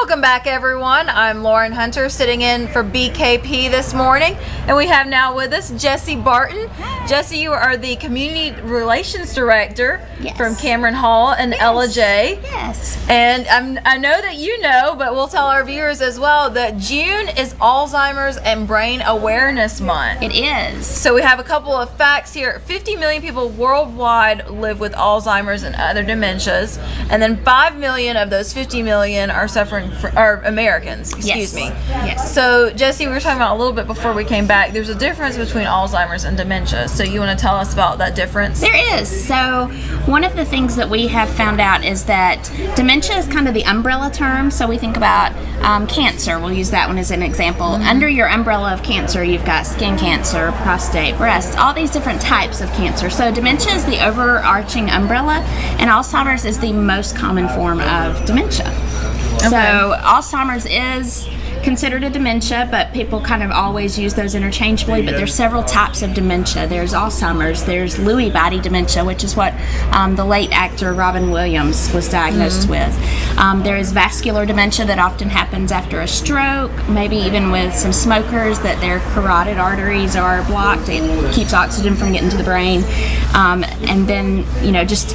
Welcome back, everyone. I'm Lauren Hunter, sitting in for BKP this morning, and we have now with us Jessi Barton. Jessi, you are the Community Relations Director from Cameron Hall and Ella J. Yes. And I know that you know, but we'll tell our viewers as well that June is Alzheimer's and Brain Awareness Month. It is. So we have a couple of facts here. 50 million people worldwide live with Alzheimer's and other dementias, and then 5 million of those 50 million are are Americans, excuse me. Yes. So, Jessi, we were talking about a little bit before we came back. There's a difference between Alzheimer's and dementia. So, you want to tell us about that difference? There is. So, one of the things that we have found out is that dementia is kind of the umbrella term. So, we think about cancer. We'll use that one as an example. Under your umbrella of cancer, you've got skin cancer, prostate, breast, all these different types of cancer. So, dementia is the overarching umbrella, and Alzheimer's is the most common form of dementia. Okay. So Alzheimer's is considered a dementia, but people kind of always use those interchangeably. But there's several types of dementia. There's Alzheimer's, there's Lewy body dementia, which is what the late actor Robin Williams was diagnosed with. There is vascular dementia that often happens after a stroke, maybe even with some smokers, that their carotid arteries are blocked. It keeps oxygen from getting to the brain. And then, just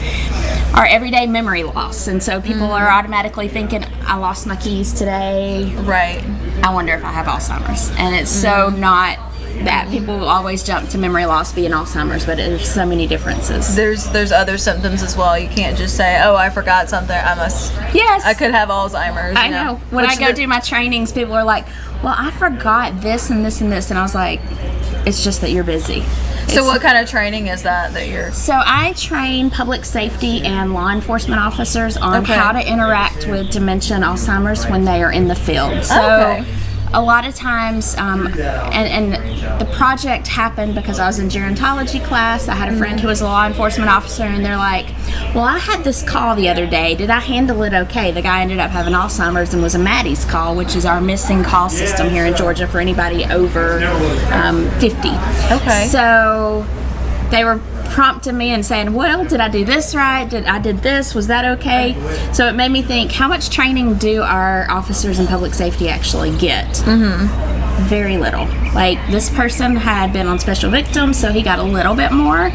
our everyday memory loss. And so people are automatically thinking, I lost my keys today. Right. I wonder if I have Alzheimer's. And it's so not that. People always jump to memory loss being Alzheimer's, but there's so many differences. There's other symptoms as well. You can't just say, oh, I forgot something. I could have Alzheimer's. I know. When I go do my trainings, people are like, well, I forgot this and this and this. And I was like, it's just that you're busy. So what kind of training is that you're... So I train public safety and law enforcement officers on how to interact with dementia and Alzheimer's when they are in the field. So a lot of times, and the project happened because I was in gerontology class. I had a friend who was a law enforcement officer, and they're like, well, I had this call the other day. Did I handle it okay? The guy ended up having Alzheimer's and was a Maddie's call, which is our missing call system here in Georgia for anybody over 50. Okay. So they were prompting me and saying, well, did I do this right? I did this? Was that okay? So it made me think, how much training do our officers in public safety actually get? Very little. Like, this person had been on special victims, so he got a little bit more,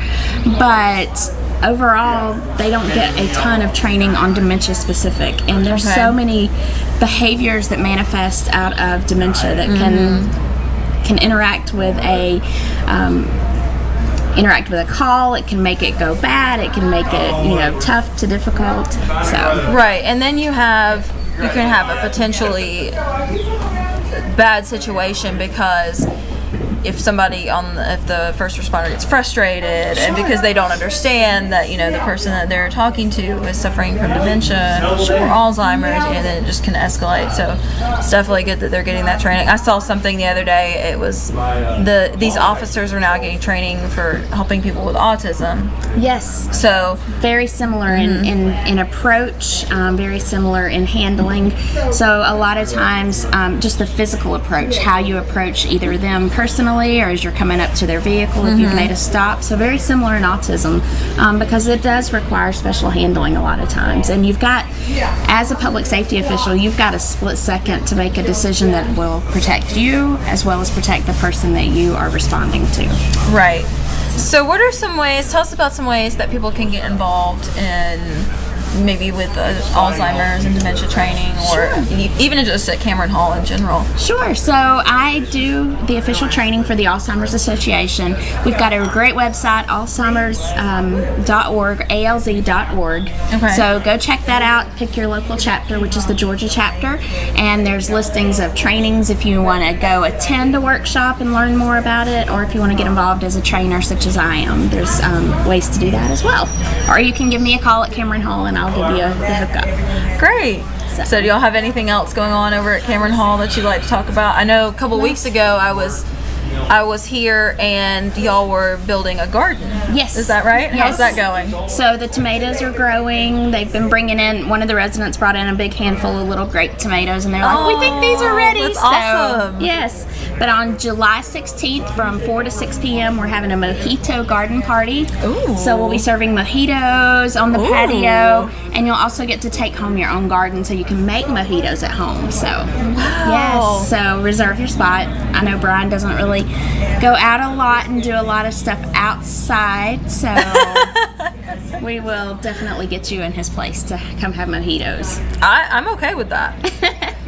but overall they don't get a ton of training on dementia specific. And there's so many behaviors that manifest out of dementia that can interact with a call. It can make it go bad. It can make it, tough to difficult. So right, and then you can have a potentially bad situation because if the first responder gets frustrated and because they don't understand that the person that they're talking to is suffering from dementia or Alzheimer's, and then it just can escalate. So it's definitely good that they're getting that training. I saw something the other day. It was these officers are now getting training for helping people with autism. Yes. So very similar in approach, very similar in handling. So a lot of times, just the physical approach, how you approach either them personally or as you're coming up to their vehicle if you've made a stop. So very similar in autism, because it does require special handling a lot of times. And you've got, as a public safety official, you've got a split second to make a decision that will protect you as well as protect the person that you are responding to. Right. So what are tell us about some ways that people can get involved in maybe with Alzheimer's and dementia training, or even just at Cameron Hall in general? Sure. So I do the official training for the Alzheimer's Association. We've got a great website, alzheimers.org, alz.org. Okay. So go check that out. Pick your local chapter, which is the Georgia chapter, and there's listings of trainings if you want to go attend a workshop and learn more about it, or if you want to get involved as a trainer such as I am. There's ways to do that as well. Or you can give me a call at Cameron Hall and I'll give you the hookup. Great. So do y'all have anything else going on over at Cameron Hall that you'd like to talk about? I know a couple weeks ago I was I was here and y'all were building a garden. Yes. Is that right? Yes. How's that going? So the tomatoes are growing. They've been bringing in, one of the residents brought in a big handful of little grape tomatoes, and they're like, we think these are ready. That's awesome. Yes. But on July 16th from 4 to 6 p.m., we're having a mojito garden party. Ooh. So we'll be serving mojitos on the patio, and you'll also get to take home your own garden so you can make mojitos at home. So, yes. So reserve your spot. I know Brian doesn't really go out a lot and do a lot of stuff outside, so we will definitely get you in his place to come have mojitos. I'm okay with that.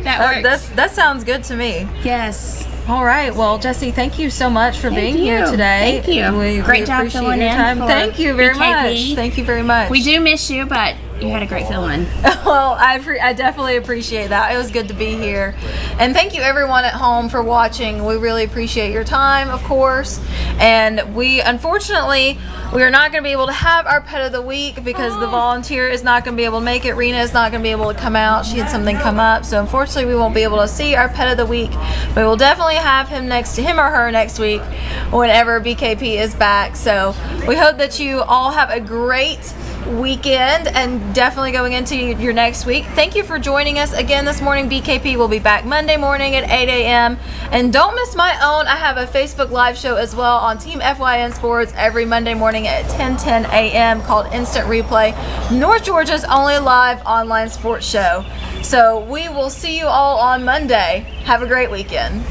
That works. That sounds good to me. Yes. All right. Well, Jessi, thank you so much for being you. here today. Thank you. Great job appreciate filling your in time. for Thank you very BKP. much. Thank you very much. We do miss you, but you had a great fill-in. Well, I definitely appreciate that. It was good to be here. And thank you everyone at home for watching. We really appreciate your time, of course. And unfortunately, we are not going to be able to have our pet of the week because the volunteer is not going to be able to make it. Rena is not going to be able to come out. She had something come up. So unfortunately, we won't be able to see our pet of the week. But we'll definitely have him or her next week whenever BKP is back. So we hope that you all have a great weekend and definitely going into your next week. Thank you for joining us again this morning. BKP will be back Monday morning at 8 a.m. And don't miss my own. I have a Facebook live show as well on Team FYN Sports every Monday morning at 10:10 a.m. called Instant Replay, North Georgia's only live online sports show. So we will see you all on Monday. Have a great weekend.